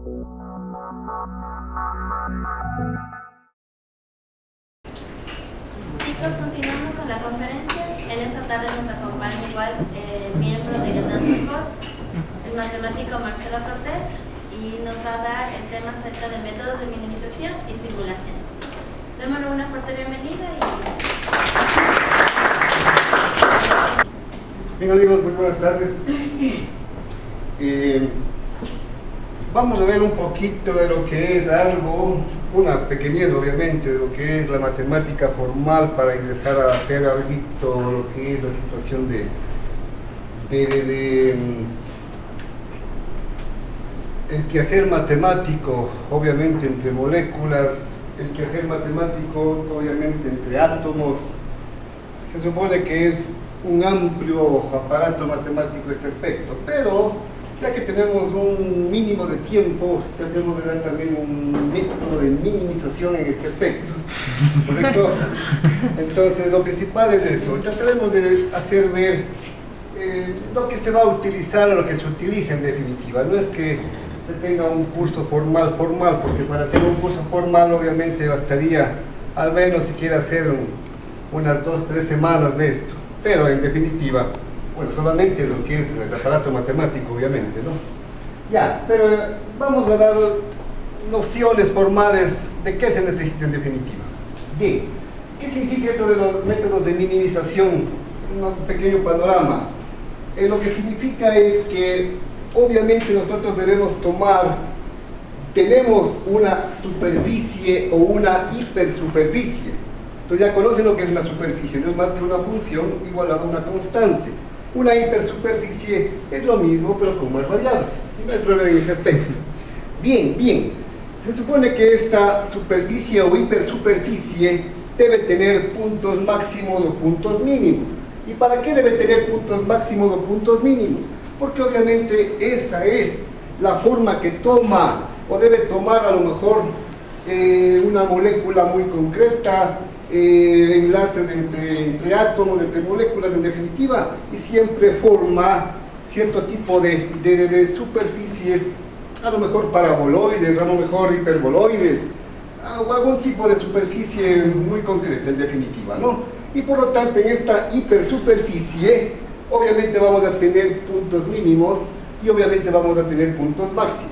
Chicos, continuamos con la conferencia. En esta tarde nos acompaña igual miembro de Stanford, el matemático Marcelo Cortés, y nos va a dar el tema acerca de métodos de minimización y simulación. Démosle una fuerte bienvenida Bien amigos, muy buenas tardes. Vamos a ver un poquito de lo que es una pequeñez obviamente, de lo que es la matemática formal para ingresar a hacer algo, lo que es la situación el quehacer matemático, obviamente entre moléculas, el quehacer matemático, obviamente entre átomos. Se supone que es un amplio aparato matemático este aspecto, pero ya que tenemos un mínimo de tiempo, tratemos de dar también un método de minimización en este aspecto, ¿correcto? Entonces lo principal es eso, trataremos de hacer ver lo que se va a utilizar o lo que se utiliza en definitiva. No es que se tenga un curso formal, porque para hacer un curso formal obviamente bastaría al menos siquiera hacer unas 2 o 3 semanas de esto, pero en definitiva, bueno, solamente lo que es el aparato matemático obviamente, ¿no? Ya, pero vamos a dar nociones formales de qué se necesita en definitiva. Bien, ¿qué significa esto de los métodos de minimización? Un pequeño panorama. Lo que significa es que obviamente nosotros tenemos una superficie o una hipersuperficie. Entonces ya conocen lo que es una superficie, no es más que una función igualada a una constante. Una hipersuperficie es lo mismo pero con más variables, y no hay problema en ese aspecto. Bien, se supone que esta superficie o hipersuperficie debe tener puntos máximos o puntos mínimos. ¿Y para qué debe tener puntos máximos o puntos mínimos? Porque obviamente esa es la forma que toma o debe tomar a lo mejor una molécula muy concreta, enlaces entre átomos, entre moléculas en definitiva, y siempre forma cierto tipo de superficies, a lo mejor paraboloides, a lo mejor hiperboloides, o algún tipo de superficie muy concreta en definitiva, ¿no? Y por lo tanto en esta hipersuperficie obviamente vamos a tener puntos mínimos y obviamente vamos a tener puntos máximos,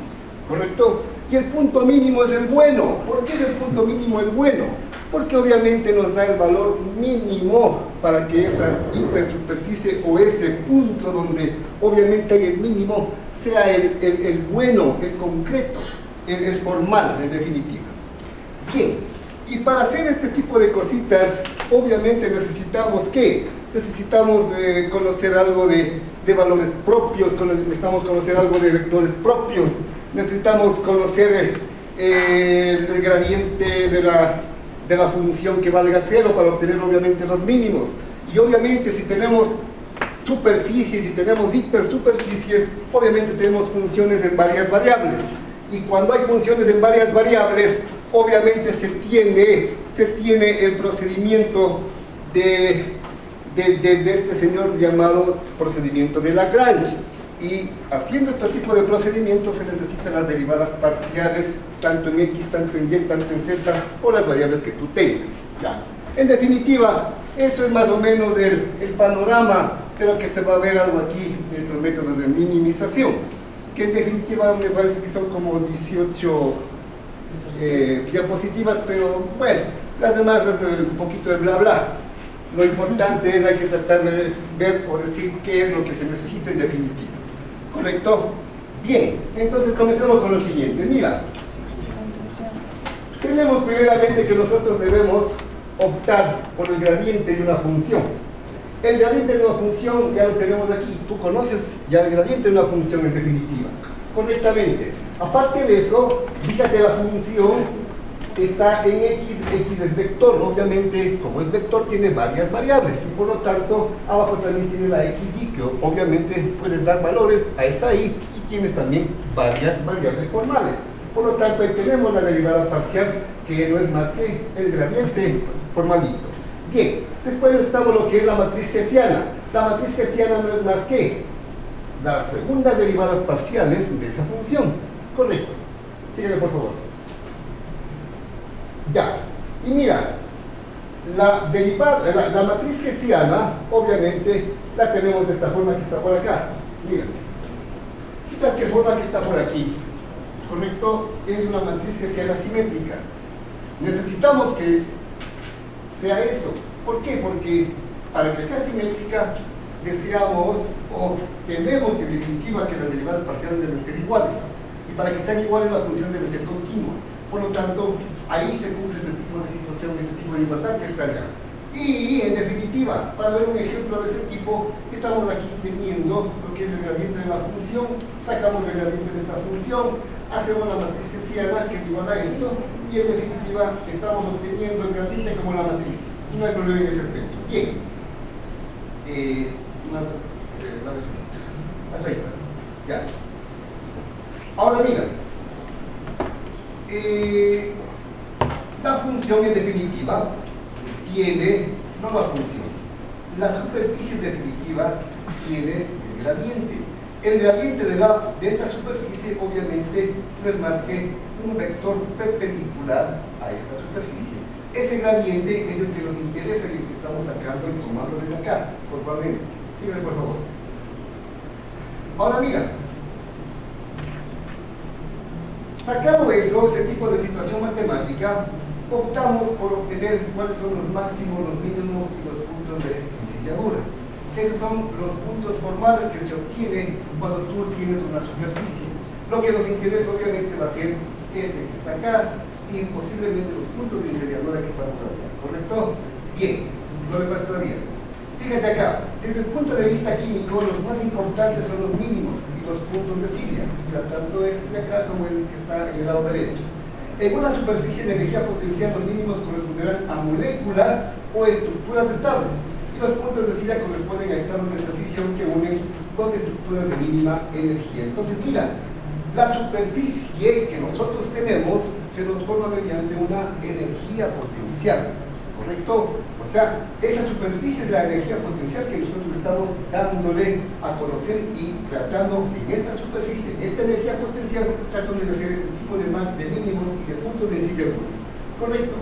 ¿correcto? Y el punto mínimo es el bueno. ¿Por qué es el punto mínimo el bueno? Porque obviamente nos da el valor mínimo para que esa hipersuperficie o ese punto donde obviamente hay el mínimo sea el bueno, el concreto, el formal en definitiva. Bien, y para hacer este tipo de cositas obviamente necesitamos ¿qué? Necesitamos conocer algo de valores propios, necesitamos conocer algo de vectores propios, necesitamos conocer el gradiente de la función que valga 0 para obtener obviamente los mínimos. Y obviamente si tenemos superficies y tenemos hipersuperficies, obviamente tenemos funciones en varias variables. Y cuando hay funciones en varias variables, obviamente se tiene el procedimiento de este señor llamado procedimiento de Lagrange. Y haciendo este tipo de procedimientos se necesitan las derivadas parciales, tanto en X, tanto en Y, tanto en Z, o las variables que tú tengas. ¿Ya? En definitiva, eso es más o menos el panorama de lo que se va a ver algo aquí de estos métodos de minimización, que en definitiva me parece que son como 18 diapositivas, pero bueno, las demás es un poquito de bla bla. Lo importante es hay que tratar de ver o decir qué es lo que se necesita en definitiva. ¿Correcto? Bien, entonces comencemos con lo siguiente. Mira, tenemos primeramente que nosotros debemos optar por el gradiente de una función. El gradiente de una función ya lo tenemos aquí. Tú conoces ya el gradiente de una función en definitiva. Correctamente. Aparte de eso, fíjate la función está en X es vector, obviamente como es vector tiene varias variables y por lo tanto abajo también tiene la XY que obviamente puedes dar valores a esa Y y tienes también varias variables formales. Por lo tanto ahí tenemos la derivada parcial que no es más que el gradiente formalito. Bien, después estamos lo que es la matriz hessiana. La matriz hessiana no es más que las segundas derivadas parciales de esa función. Correcto. Sígueme, por favor. Ya. Y mira, la matriz hessiana, obviamente, la tenemos de esta forma que está por acá. Mira. Fíjate qué forma que está por aquí. ¿Correcto? Es una matriz hessiana simétrica. Necesitamos que sea eso. ¿Por qué? Porque para que sea simétrica, deseamos o tenemos en definitiva que las derivadas parciales deben ser iguales. Y para que sean iguales, la función debe ser continua. Por lo tanto, ahí se cumple este tipo de situación, este tipo de igualdad que está allá. Y, en definitiva, para ver un ejemplo de ese tipo, estamos aquí teniendo lo que es el gradiente de la función, sacamos el gradiente de esta función, hacemos la matriz hessiana que es igual a esto, y en definitiva estamos obteniendo el gradiente como la matriz. No hay problema en ese aspecto. Bien. Hasta ahí está. Ya. Ahora mira. La función en definitiva tiene, no la función, la superficie en definitiva tiene el gradiente. El gradiente de esta superficie obviamente no es más que un vector perpendicular a esta superficie. Ese gradiente es el que nos interesa y el que estamos sacando y tomando desde acá, por favor. Sígueme, por favor. Ahora mira, sacado eso, ese tipo de situación matemática, optamos por obtener cuáles son los máximos, los mínimos y los puntos de ensilladura. Esos son los puntos formales que se obtienen cuando tú tienes una superficie. Lo que nos interesa obviamente va a ser este que está acá y posiblemente los puntos de ensilladura que estamos hablando, ¿correcto? Bien, no me pasa todavía. Fíjate acá, desde el punto de vista químico, los más importantes son los mínimos y los puntos de filia, o sea, tanto este de acá como el que está en el lado derecho. En una superficie de energía potencial, los mínimos corresponderán a moléculas o estructuras estables, y los puntos de filia corresponden a estados de transición que unen dos estructuras de mínima energía. Entonces, mira, la superficie que nosotros tenemos se nos forma mediante una energía potencial, ¿correcto? O sea, esa superficie es la energía potencial que nosotros estamos dándole a conocer y tratando en esta superficie, esta energía potencial, tratando de hacer este tipo de mínimos y de puntos de ensilladura, ¿correcto?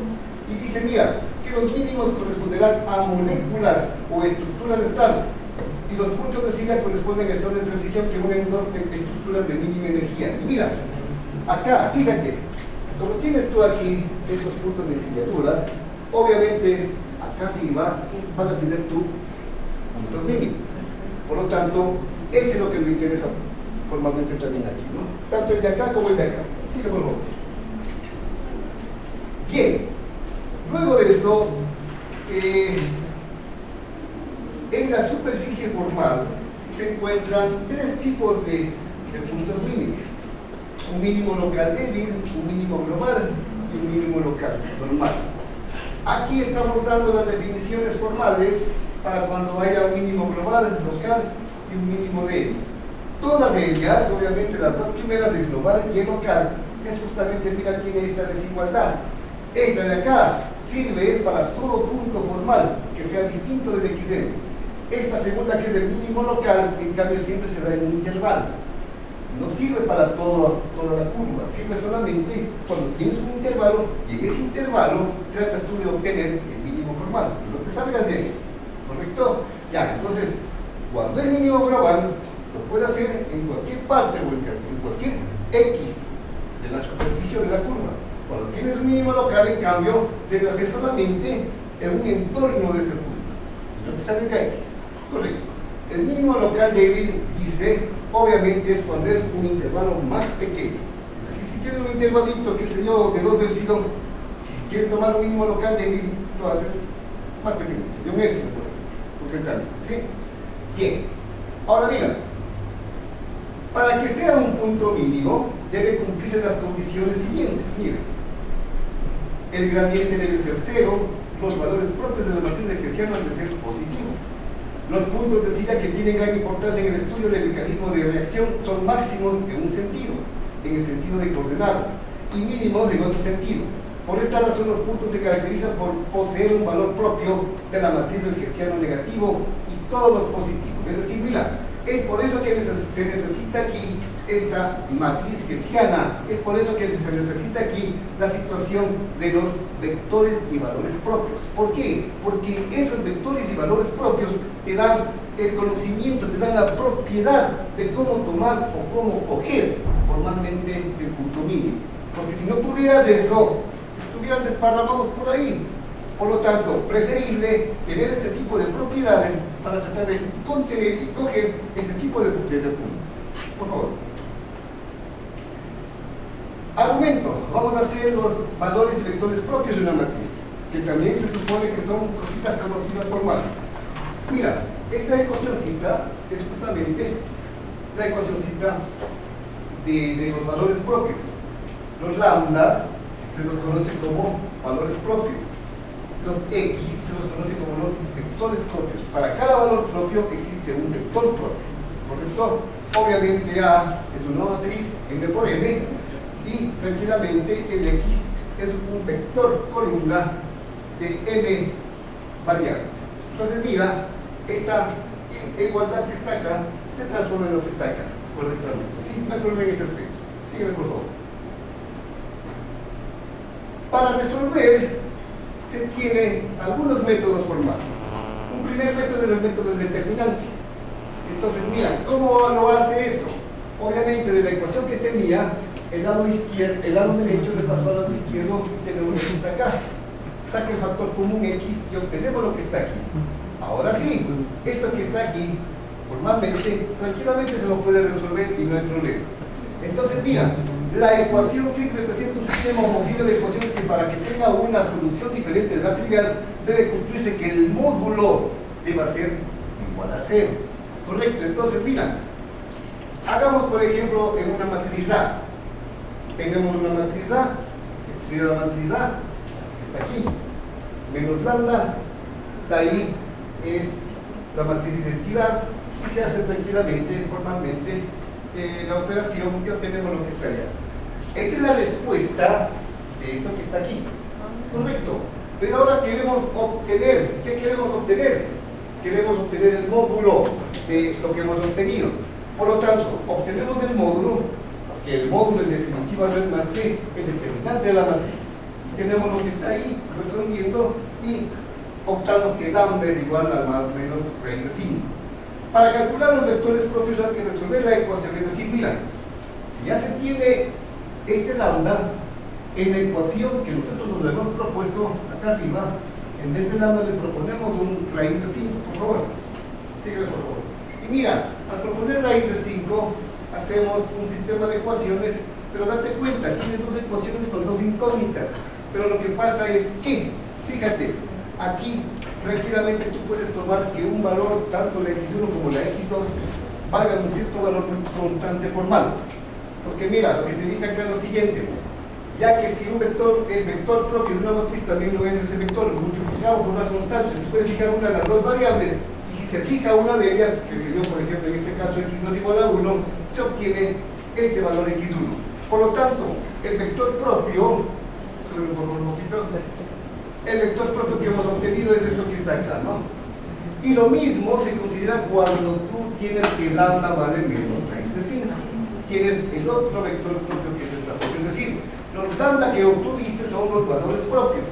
Y dice, mira, que los mínimos corresponderán a moléculas o estructuras estables, y los puntos de filia corresponden a estados de transición que unen dos estructuras de mínima energía. Y mira, acá, fíjate, como tienes tú aquí estos puntos de ensilladura, obviamente acá arriba van a tener tú puntos mínimos. Por lo tanto, ese es lo que nos interesa formalmente también aquí, ¿no? Tanto el de acá como el de acá. Sigue, por favor. Bien, luego de esto, en la superficie formal se encuentran tres tipos de puntos mínimos. Un mínimo local débil, un mínimo global y un mínimo local normal. Aquí estamos dando las definiciones formales para cuando haya un mínimo global, local y un mínimo débil. Todas ellas, obviamente las dos primeras, el global y el local, es justamente, mira, tiene esta desigualdad. Esta de acá sirve para todo punto formal que sea distinto del XN. Esta segunda, que es el mínimo local, en cambio siempre se da en un intervalo. No sirve para toda la curva, sirve solamente cuando tienes un intervalo y en ese intervalo tratas tú de obtener el mínimo formal, no te salgas de ahí, ¿correcto? Ya, entonces, cuando es mínimo global, lo puedes hacer en cualquier parte o en cualquier X de la superficie de la curva. Cuando tienes un mínimo local, en cambio, debe hacer solamente en un entorno de ese punto, no te salgas de ahí, correcto. El mínimo local débil, dice, obviamente es cuando es un intervalo más pequeño. Es decir, si tienes un intervalito, qué sé yo, de 2 epsilon, si quieres tomar un mínimo local débil, lo haces más pequeño, de un epsilon, por ejemplo, concretamente, ¿sí? Bien, ahora mira, para que sea un punto mínimo, debe cumplirse las condiciones siguientes. Mira, el gradiente debe ser cero, los valores propios de la matriz de hessiano han de ser positivos. Los puntos de filia que tienen gran importancia en el estudio del mecanismo de reacción son máximos en un sentido, en el sentido de coordenada, y mínimos en otro sentido. Por esta razón, los puntos se caracterizan por poseer un valor propio de la matriz del hessiano negativo y todos los positivos. Es decir, mira, Es por eso que se necesita aquí esta matriz hessiana, es por eso que se necesita aquí la situación de los vectores y valores propios. ¿Por qué? Porque esos vectores y valores propios te dan el conocimiento, te dan la propiedad de cómo tomar o cómo coger formalmente el punto mínimo. Porque si no tuvieras eso, estuvieran desparramados por ahí. Por lo tanto, preferible tener este tipo de propiedades para tratar de contener y coger este tipo de puntos. Por favor. Argumento. Vamos a hacer los valores y vectores propios de una matriz, que también se supone que son cositas conocidas formales. Mira, esta ecuacióncita es justamente la ecuacióncita de los valores propios. Los lambdas se los conoce como valores propios. Los X se los conoce como los vectores propios. Para cada valor propio existe un vector propio, ¿correcto? Obviamente A es una matriz M por N y tranquilamente el X es un vector columna de N variables. Entonces mira, esta igualdad que está acá se transforma en lo que está acá, correctamente. ¿Sí? No hay problema en ese aspecto. Sígueme por favor. Para resolver se tienen algunos métodos formales. Un primer método es el método determinante. Entonces, mira, ¿cómo lo hace eso? Obviamente, de la ecuación que tenía, el lado derecho le pasó al lado izquierdo y tenemos lo que está acá. Saca el factor común X y obtenemos lo que está aquí. Ahora sí, esto que está aquí, formalmente, tranquilamente se lo puede resolver y no hay problema. Entonces, mira, la ecuación sí representa un sistema homogéneo de ecuaciones que para que tenga una solución diferente de la trivial debe cumplirse que el módulo deba ser igual a 0. Correcto, entonces mira, hagamos por ejemplo en una matriz A. Tenemos una matriz A, esta sería la matriz A, que está aquí, menos lambda, de ahí es la matriz identidad y se hace tranquilamente, formalmente, la operación y obtenemos lo que está allá. Esta es la respuesta de esto que está aquí. Correcto. Pero ahora queremos obtener, ¿qué queremos obtener? Queremos obtener el módulo de lo que hemos obtenido. Por lo tanto, obtenemos el módulo, que el módulo en definitiva no es más que el determinante de la matriz. Tenemos lo que está ahí resolviendo y optamos que lambda es igual a más o menos raíz de 5. Para calcular los vectores propios hay que resolver la ecuación, es decir, mira, si ya se tiene este lambda, en la ecuación que nosotros nos hemos propuesto acá arriba, en vez de lambda le proponemos un raíz de 5, por favor. Sigue, por favor. Y mira, al proponer raíz de 5, hacemos un sistema de ecuaciones, pero date cuenta, tienes dos ecuaciones con dos incógnitas. Pero lo que pasa es que, fíjate, aquí tranquilamente tú puedes tomar que un valor, tanto la x1 como la x2, valgan un cierto valor constante formal. Porque mira, lo que te dice acá es lo siguiente, ya que si un vector es vector propio de una matriz, también lo es ese vector, multiplicado por una constante, se puede fijar una de las dos variables, y si se fija una de ellas, que sería por ejemplo en este caso x2 igual a 1, se obtiene este valor x1. Por lo tanto, el vector propio, el vector propio que hemos obtenido es esto que está acá, ¿no? Y lo mismo se considera cuando tú tienes que lambda vale menos raíz de 5. Tienes el otro vector propio que es esta propia. Es decir, los lambda que obtuviste son los valores propios.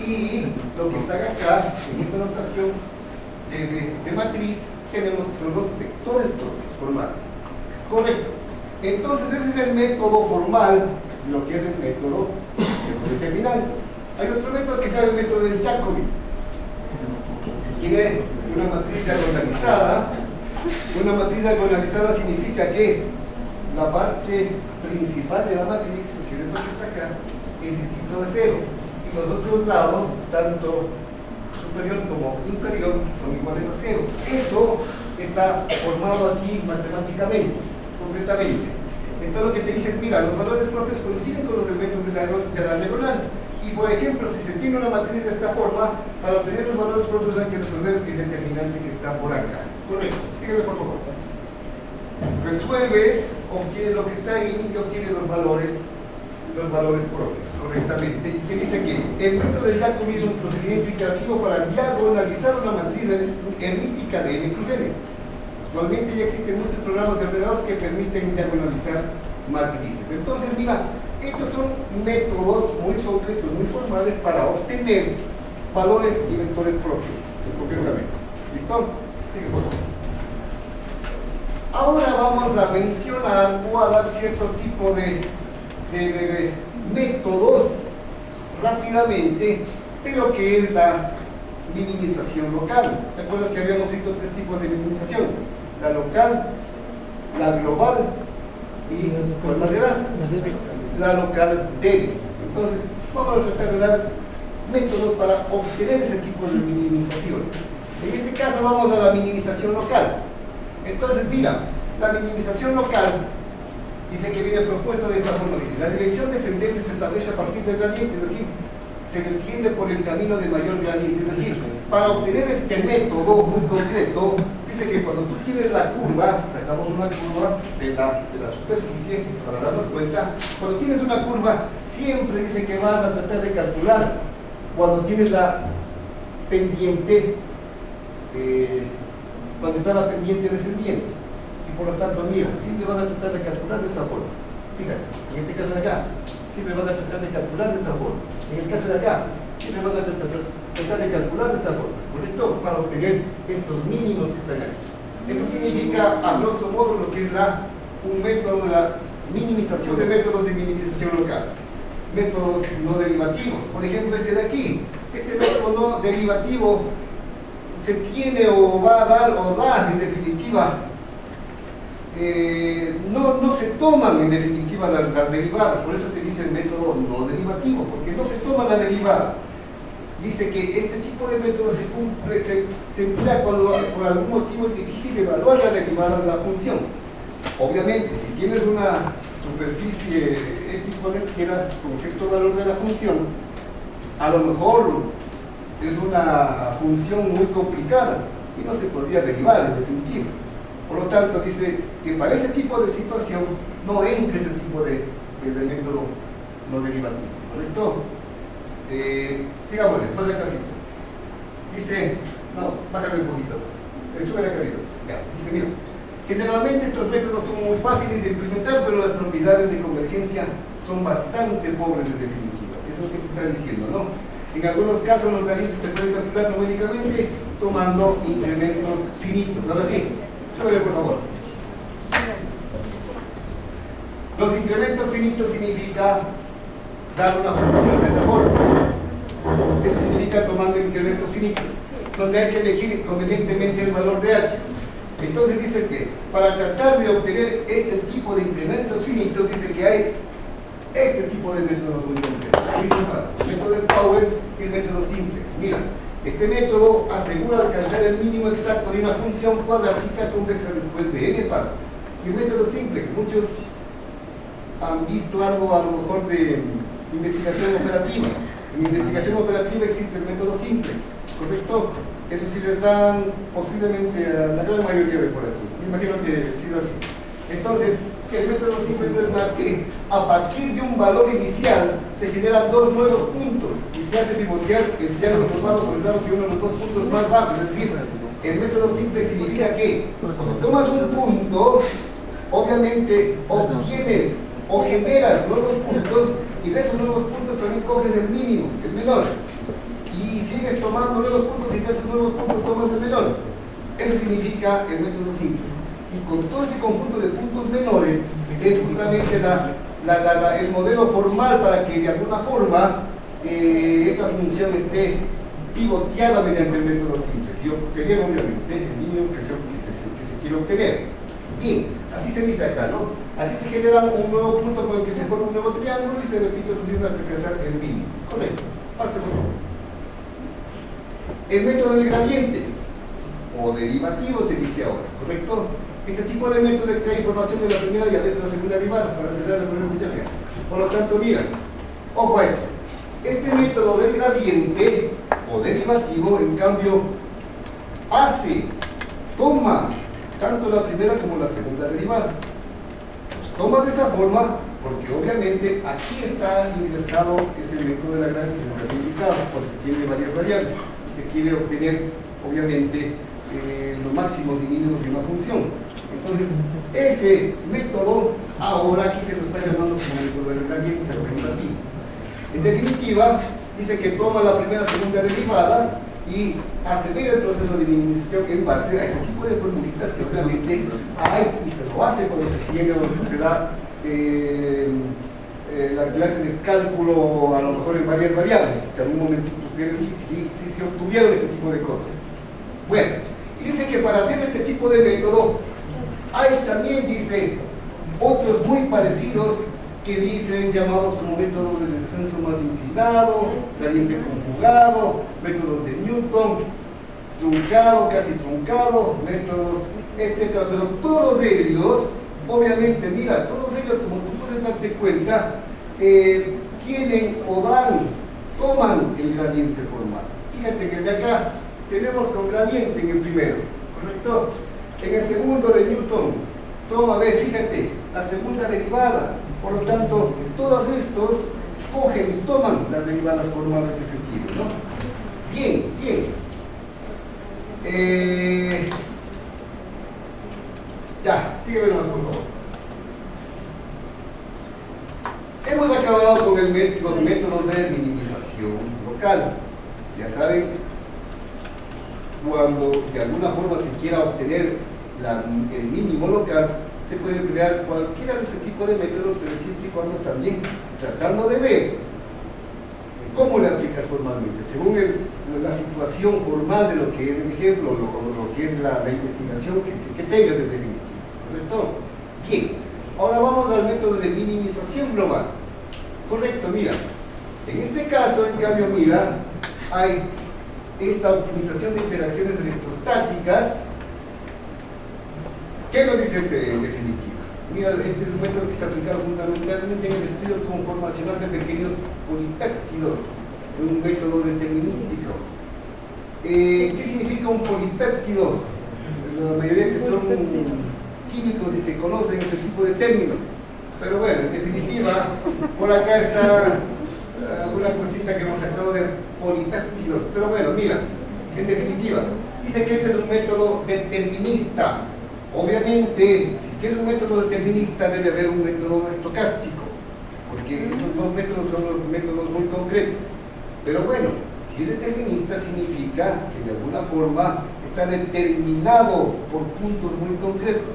Y lo que está acá, en esta notación de matriz, tenemos son los vectores propios formales. Correcto. Entonces ese es el método formal, lo que es el método de determinantes. Hay otro método que se llama el método de Jacobi. Tiene una matriz diagonalizada. Una matriz diagonalizada significa que la parte principal de la matriz, que es lo que está acá, es distinto de 0. Y los otros lados, tanto superior como inferior, son iguales a 0. Eso está formado aquí matemáticamente, completamente. Entonces lo que te dice es, mira, los valores propios coinciden con los elementos de la diagonal. Y por ejemplo, si se tiene una matriz de esta forma, para obtener los valores propios hay que resolver el determinante que está por acá. Correcto, sígueme por favor. Resuelves, obtienes lo que está ahí y obtienes los valores propios, correctamente. Y te dice que el método de Jacobi es un procedimiento iterativo para diagonalizar una matriz hermítica de n plus n. Actualmente ya existen muchos programas de ordenador que permiten diagonalizar matrices. Entonces, mira, estos son métodos muy concretos, muy formales para obtener valores y vectores propios del completamente. ¿Listo? Sigue, por favor. Ahora vamos a mencionar o a dar cierto tipo de métodos rápidamente de lo que es la minimización local. ¿Te acuerdas que habíamos visto tres tipos de minimización? La local, la global y ¿cuál más era? La local débil. Entonces, vamos a tratar de dar métodos para obtener ese tipo de minimizaciones. En este caso vamos a la minimización local. Entonces, mira, la minimización local dice que viene propuesto de esta forma. Dice, la dirección descendente se establece a partir del gradiente, es decir, se desciende por el camino de mayor gradiente. Es decir, para obtener este método muy concreto, dice que cuando tú tienes la curva, sacamos una curva de la superficie para darnos cuenta, cuando tienes una curva, siempre dice que vas a tratar de calcular cuando tienes la pendiente, cuando está la pendiente descendiente. Y por lo tanto, mira, siempre van a tratar de calcular de esta forma. Fíjate, en este caso de acá, siempre van a tratar de calcular de esta forma. En el caso de acá, siempre van a tratar de calcular de esta forma, ¿correcto? Para obtener estos mínimos que están aquí. Eso significa, a grosso modo, lo que es un método de la minimización, de métodos de minimización local. Métodos no derivativos. Por ejemplo, este de aquí. Este método no derivativo se tiene o va a dar o da, en definitiva, no se toman en definitiva las derivadas, por eso te dice el método no derivativo, porque no se toma la derivada. Dice que este tipo de método se emplea cuando por algún motivo es difícil evaluar la derivada de la función. Obviamente, si tienes una superficie x por la izquierda con efecto valor de la función, a lo mejor es una función muy complicada y no se podría derivar en definitiva. Por lo tanto, dice que para ese tipo de situación no entre ese tipo de método no derivativo, ¿correcto? Sigamos, después de casito. Dice, no, bájale un poquito más. Sube acá arriba. Ya, dice, mira, generalmente estos métodos son muy fáciles de implementar, pero las propiedades de convergencia son bastante pobres en definitiva. Eso es lo que te está diciendo, ¿no? En algunos casos los gradientes se pueden calcular numéricamente tomando incrementos finitos. Ahora sí, súbele por favor. Los incrementos finitos significa dar una función de esa forma. Eso significa tomando incrementos finitos, donde hay que elegir convenientemente el valor de h. Entonces dice que para tratar de obtener este tipo de incrementos finitos, dice que hay este tipo de métodos muy concretos. El método de Power y el método simplex. Mira, este método asegura alcanzar el mínimo exacto de una función cuadrática convexa después de n pasos. Y el método simplex, muchos han visto algo a lo mejor de investigación operativa. En investigación operativa existe el método simplex, ¿correcto? Eso sí les dan posiblemente a la gran mayoría de por aquí. Me imagino que sí es así. Entonces, el método simplex no es más que a partir de un valor inicial se generan dos nuevos puntos y se hace pivotear el triángulo formado por el lado que uno de los dos puntos más bajos. Es decir, el método simplex significa que cuando tomas un punto, obviamente obtienes o generas nuevos puntos y de esos nuevos puntos también coges el mínimo, el menor, y sigues tomando nuevos puntos y de esos nuevos puntos tomas el menor. Eso significa el método simplex. Y con todo ese conjunto de puntos menores es justamente el modelo formal para que de alguna forma esta función esté pivoteada mediante el método simplex y obtener obviamente el mínimo que se quiere obtener. Bien, así se dice acá, ¿no? Así se genera un nuevo punto con el que se forma un nuevo triángulo y se repite el proceso hasta alcanzar el mínimo. Correcto. Pase por favor. El método de gradiente o derivativo te dice ahora, ¿correcto? Este tipo de método extrae información de la primera y a veces la segunda derivada para acelerar el proceso inicial. Por lo tanto, mira, ojo a esto. Este método del gradiente o derivativo, en cambio, toma tanto la primera como la segunda derivada. Toma de esa forma porque obviamente aquí está ingresado ese método de la gran que se ha indicado porque tiene varias variables y se quiere obtener obviamente los máximos y mínimos de una función. Entonces, ese método ahora aquí se lo está llamando como método del gradiente derivativo. En definitiva, dice que toma la primera y segunda derivada y acelera el proceso de minimización en base a este tipo de fórmulas que obviamente hay y se lo hace cuando se tiene o se da la clase de cálculo a lo mejor en varias variables, que en algún momento ustedes sí se obtuvieron este tipo de cosas. Bueno, y dice que para hacer este tipo de método hay también, dice, otros muy parecidos que dicen llamados como métodos de descenso más inclinado, gradiente conjugado, métodos de Newton, truncado, casi truncado, métodos, etcétera. Pero todos ellos, obviamente, mira, todos ellos, como tú puedes darte cuenta, tienen o toman el gradiente formal. Fíjate que de acá tenemos con gradiente en el primero, ¿correcto? En el segundo de Newton, toma, ve, fíjate, la segunda derivada. Por lo tanto, todos estos cogen y toman las derivadas formales de sentido, ¿no? Bien, bien. Ya, sígueme más, por favor. Hemos acabado con los métodos de minimización local. Ya saben, cuando de alguna forma se quiera obtener el mínimo local, se puede emplear cualquiera de ese tipo de métodos, pero siempre y cuando también tratando de ver cómo le aplicas formalmente, según la situación formal de lo que es el ejemplo, lo que es la investigación que tengas desde el inicio. ¿Correcto? Bien, ahora vamos al método de minimización global. Correcto, mira, en este caso, en cambio, mira, hay esta optimización de interacciones electrostáticas. ¿Qué nos dice este en definitiva? Mira, este es un método que está aplicado fundamentalmente en el estudio conformacional de pequeños polipéptidos, un método determinístico. ¿Qué significa un polipéptido? La mayoría que son químicos y que conocen este tipo de términos. Pero bueno, en definitiva, por acá está una cosita que hemos sacado de polipéptidos. Pero bueno, mira, en definitiva, dice que este es un método determinista. Obviamente, si es un método determinista, debe haber un método estocástico, porque esos dos métodos son los métodos muy concretos. Pero bueno, si es determinista, significa que de alguna forma está determinado por puntos muy concretos.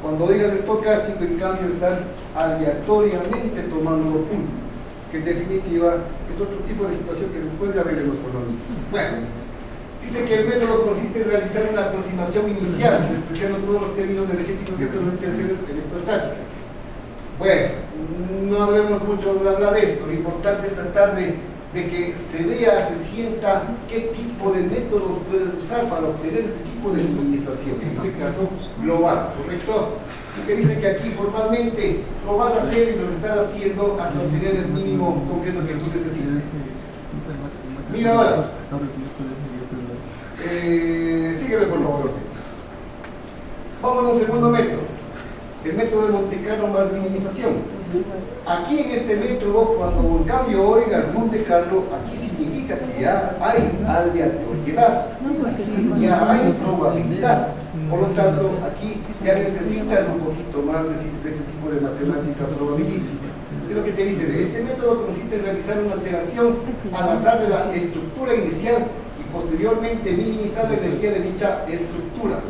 Cuando digas estocástico, en cambio, estás aleatoriamente tomando los puntos, que en definitiva es otro tipo de situación que después ya veremos por lo mismo. Bueno, dice que el método consiste en realizar una aproximación inicial, despreciando todos los términos energéticos y otras interacciones electrostáticas. Bueno, no hablemos mucho de esto, lo importante es tratar de que se vea, se sienta qué tipo de métodos puedes usar para obtener este tipo de minimización, en este caso global, ¿correcto? Y te dice que aquí formalmente lo vas a hacer y lo estás haciendo hasta obtener el mínimo concreto que tú necesitas. Mira ahora. Sígueme por favor. Vamos a un segundo método, el método de Monte Carlo más minimización. Aquí en este método, cuando en cambio oigas Monte Carlo, aquí significa que ya hay aleatoriedad, ya hay probabilidad. Por lo tanto, aquí ya necesitas un poquito más de este tipo de matemática probabilística. Es lo que te dice, este método consiste en realizar una alteración al azar de la estructura inicial y posteriormente minimizar la energía de dicha estructura.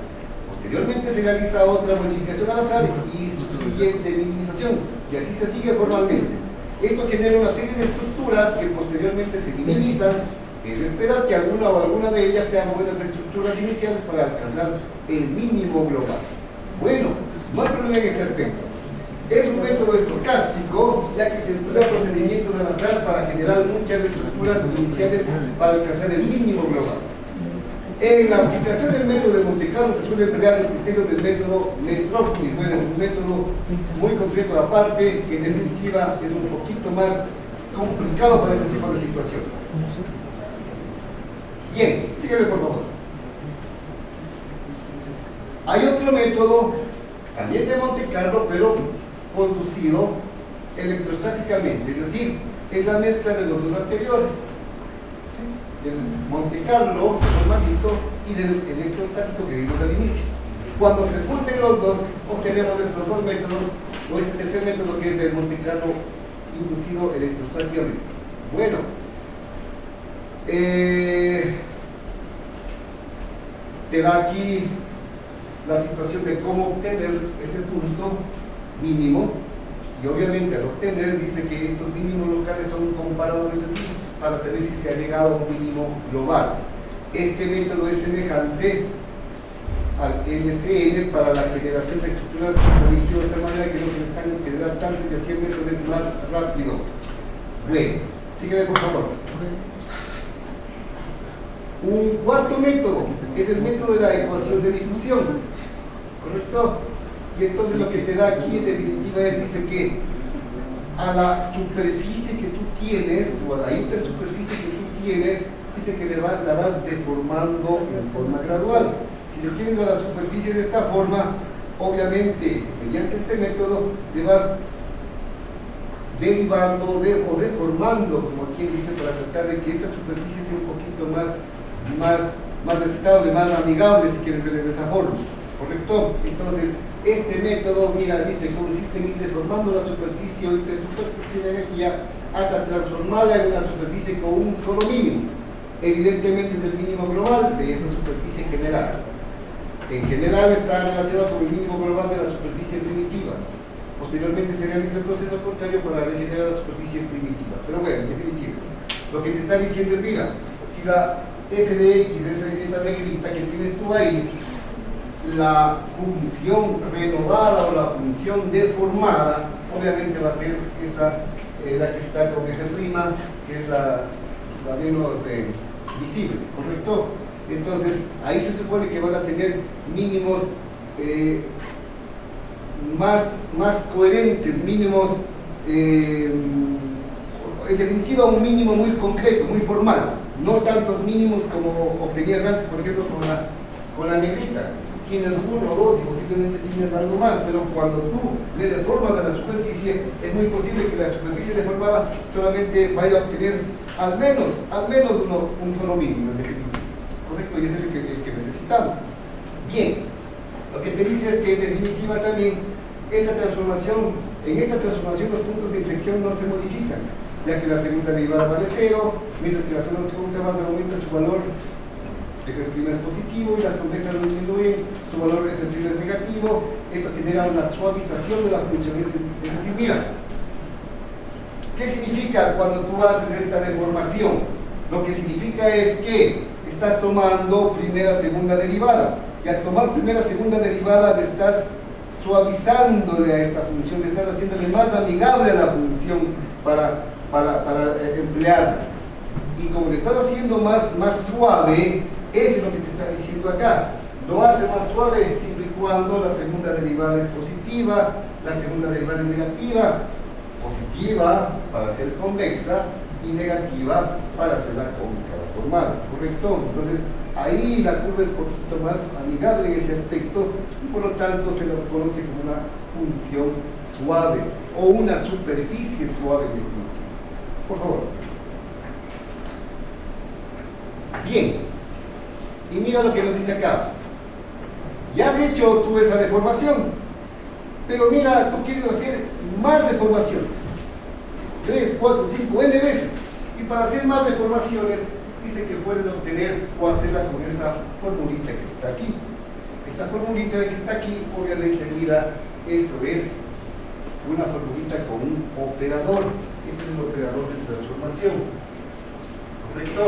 Posteriormente se realiza otra modificación al azar y subsiguiente minimización, y así se sigue formalmente. Esto genera una serie de estructuras que posteriormente se minimizan. Es de esperar que alguna de ellas sean buenas estructuras iniciales para alcanzar el mínimo global. Bueno, no hay problema en este aspecto. Es un método estocástico, ya que se emplea procedimientos al azar para generar muchas estructuras iniciales para alcanzar el mínimo global. En la aplicación del método de Monte Carlo se suele emplear los criterios del método Metrópolis. Bueno, es un método muy concreto aparte, que en definitiva es un poquito más complicado para este tipo de situaciones. Bien, sígueme por favor. Hay otro método, también de Monte Carlo, pero conducido electrostáticamente, es decir, es la mezcla de los dos anteriores. ¿sí? Del Monte Carlo, normalito, y del electrostático que vimos al inicio. Cuando se junten los dos, obtenemos estos dos métodos, o este tercer método que es del Monte Carlo inducido electrostáticamente. Bueno, te da aquí la situación de cómo obtener ese punto mínimo, y obviamente al obtener dice que estos mínimos locales son comparados entre sí para saber si se ha llegado a un mínimo global. Este método es semejante al MCN para la generación de estructuras predictivas de tal manera que no se les tengan que generar tanto y así el método es más rápido. Bueno, sígueme por favor. Un cuarto método es el método de la ecuación de difusión, ¿correcto? Y entonces lo que te da aquí en definitiva es, dice que a la superficie que tú tienes, o a la hipersuperficie que tú tienes, dice que la vas deformando en forma gradual. Si le tienes a la superficie de esta forma, obviamente, mediante este método, le vas derivando o deformando, como aquí dice, para tratar de que esta superficie sea un poquito más estable, más amigable, si quieres ver de esa forma, ¿correcto? Entonces, este método, mira, dice, consiste en ir deformando la superficie o hipersuperficie de energía hasta transformarla en una superficie con un solo mínimo. Evidentemente es el mínimo global de esa superficie general. En general está relacionado con el mínimo global de la superficie primitiva. Posteriormente se realiza el proceso contrario para regenerar la superficie primitiva. Pero bueno, en definitiva, lo que te está diciendo es, mira, si la f de x, esa negrita que tienes tú ahí, la función renovada o la función deformada, obviamente va a ser esa, la que está con f', que es la menos visible, ¿correcto? Entonces, ahí se supone que van a tener mínimos más coherentes, mínimos, en definitiva un mínimo muy concreto, muy formal, no tantos mínimos como obtenías antes, por ejemplo, con la negrita. Tienes uno o dos y posiblemente tienes algo más, pero cuando tú le deformas a la superficie, es muy posible que la superficie deformada solamente vaya a obtener al menos un solo mínimo, en definitiva. ¿Correcto? Y ese es el que necesitamos. Bien, lo que te dice es que en definitiva también en esta transformación los puntos de inflexión no se modifican, ya que la segunda derivada vale 0, mientras que la segunda más aumenta su valor, f' es positivo y las convexas no disminuyen, su valor f' es negativo. Esto genera una suavización de la función. Es decir, mira, ¿qué significa cuando tú haces esta deformación? Lo que significa es que estás tomando primera, segunda derivada, y al tomar primera, segunda derivada le estás suavizándole a esta función, le estás haciéndole más amigable a la función para emplearla. Y como le estás haciendo más suave, eso es lo que te está diciendo acá. Lo hace más suave siempre y cuando la segunda derivada es positiva, la segunda derivada es negativa, positiva para ser convexa y negativa para hacerla cónica o formada, ¿correcto? Entonces, ahí la curva es un poquito más amigable en ese aspecto y por lo tanto se lo conoce como una función suave o una superficie suave de definitiva. Por favor. Bien, y mira lo que nos dice acá. Ya has hecho tú esa deformación, pero mira, tú quieres hacer más deformaciones, 3, 4, 5, n veces, y para hacer más deformaciones dice que puedes obtener o hacerla con esa formulita que está aquí. Esta formulita que está aquí, obviamente, mira, eso es una formulita con un operador. Este es un operador de transformación. ¿Correcto?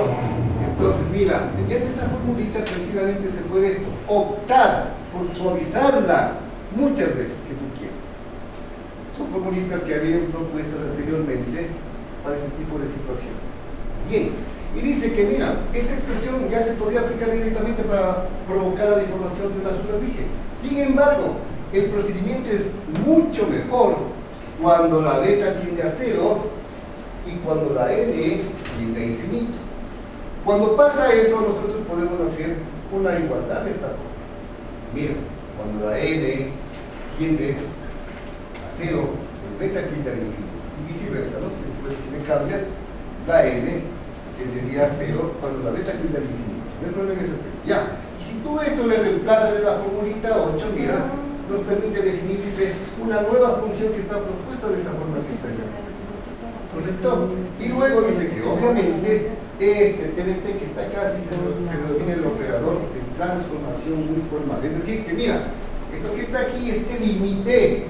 Entonces, mira, mediante esa formulita tranquilamente se puede optar por suavizarla muchas veces que tú quieras. Son formulitas que habían propuestas anteriormente para este tipo de situación. Bien, y dice que, mira, esta expresión ya se podría aplicar directamente para provocar la deformación de una superficie. Sin embargo, el procedimiento es mucho mejor cuando la beta tiende a 0 y cuando la n tiende a infinito. Cuando pasa eso, nosotros podemos hacer una igualdad de esta forma. Mira, cuando la n tiende a 0, el beta tiende a infinito. Y viceversa, ¿no? Si me cambias, la n que sería 0 cuando la beta tiende al infinito. No hay problema en ese aspecto. Ya, y si tú esto le reemplazas de la formulita 8, mira, nos permite definir, dice, una nueva función que está propuesta de esa forma que está allá. ¿Correcto? Y luego dice que obviamente este TDT que está acá se denomina el operador de transformación uniformal. Es decir, que mira, esto que está aquí, este límite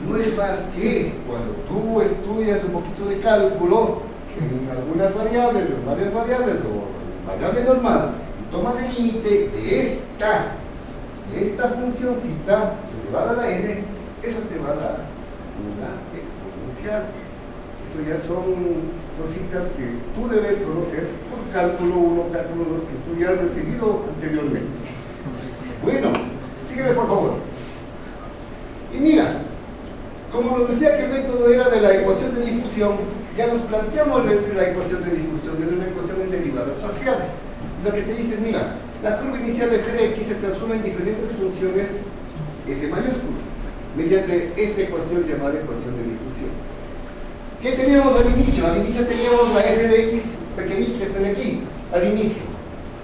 no es más que cuando tú estudias un poquito de cálculo en algunas variables, o varias variables, o variable normal, y tomas el límite de esta funcióncita elevada a la n, eso te va a dar una exponencial. Eso ya son cositas que tú debes conocer por cálculo 1, cálculo 2, que tú ya has recibido anteriormente. Bueno, sígueme por favor. Y mira, como nos decía que el método era de la ecuación de difusión, ya nos planteamos desde la ecuación de difusión, desde una ecuación en derivadas parciales. Lo que te dice es, mira, la curva inicial de f de x se transforma en diferentes funciones f mayúscula, mediante esta ecuación llamada ecuación de difusión. ¿Qué teníamos al inicio? Al inicio teníamos la f de x pequeñita que está aquí, al inicio.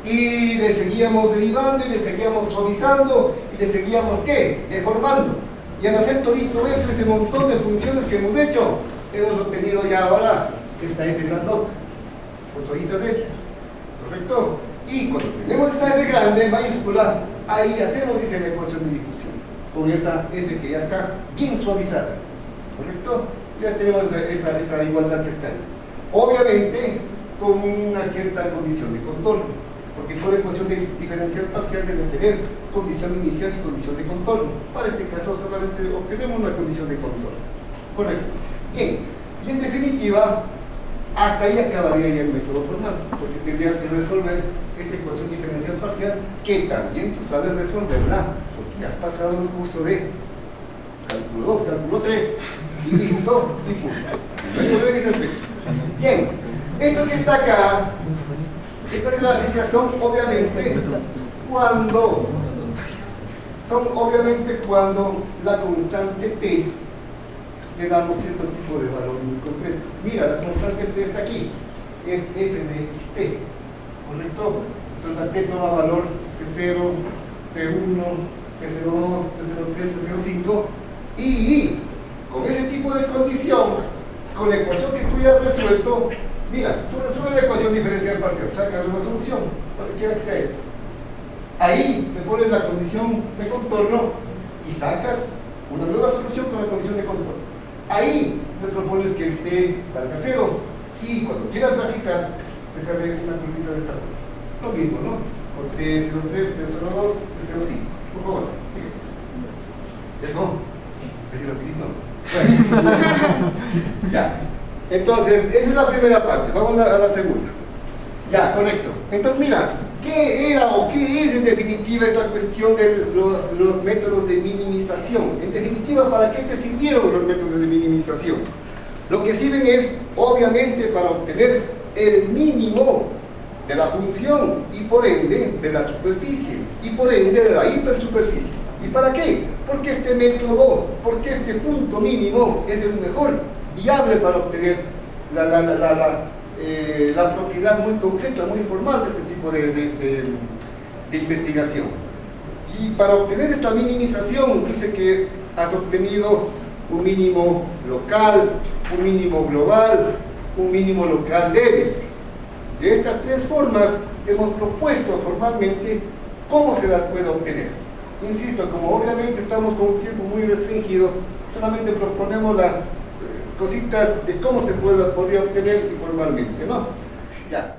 Y le seguíamos derivando, y le seguíamos suavizando, y le seguíamos, ¿qué? Deformando. Y al hacer todito eso, ese montón de funciones que hemos hecho, hemos obtenido ya ahora esta f grandota, con toditas hechas. ¿Correcto? Y cuando tenemos esta f grande, mayúscula, ahí hacemos, dice, la ecuación de difusión, con esa f que ya está bien suavizada. ¿Correcto? Ya tenemos esa igualdad que está ahí. Obviamente, con una cierta condición de contorno, porque toda ecuación de diferencial parcial debe tener condición inicial y condición de contorno. Para este caso solamente obtenemos una condición de contorno. Correcto. Bien, y en definitiva, hasta ahí acabaría ya el método formal, porque tendrías que resolver esta ecuación diferencial parcial, que también tú sabes resolverla, porque has pasado el curso de cálculo 2, cálculo 3, y listo, y punto. No hay problema en ese aspecto. Bien, esto que está acá, esta clasificación obviamente cuando la constante t le damos cierto tipo de valor muy concreto. Mira, la constante t está aquí, es f de xt, ¿correcto? Entonces la t toma valor de 0, de 1, de 0,2, de 0,3, de 0,5, y con ese tipo de condición, con la ecuación que tú ya has resuelto, mira, tú resuelves la ecuación diferencial parcial, sacas una solución, cualquiera que sea esta. Ahí te pones la condición de contorno y sacas una nueva solución con la condición de contorno. Ahí te propones que el t valga 0 y cuando quieras graficar te sale una curvita de esta forma. Lo mismo, ¿no? Por t03, t02, t05. Por favor, sigue. ¿Eso? Sí. ¿Es rapidito? Bueno. Ya. Entonces, esa es la primera parte. Vamos a la segunda. Ya, correcto. Entonces, mira, ¿qué era o qué es en definitiva esta cuestión de los métodos de minimización? En definitiva, ¿para qué te sirvieron los métodos de minimización? Lo que sirven es, obviamente, para obtener el mínimo de la función y por ende de la superficie y por ende de la hipersuperficie. ¿Y para qué? Porque este método, porque este punto mínimo es el mejor viable para obtener la propiedad muy concreta, muy formal de este tipo de investigación. Y para obtener esta minimización, dice que has obtenido un mínimo local, un mínimo global, un mínimo local débil. De estas tres formas hemos propuesto formalmente cómo se las puede obtener. Insisto, como obviamente estamos con un tiempo muy restringido, solamente proponemos las cositas de cómo se podría obtener informalmente, ¿no? Ya.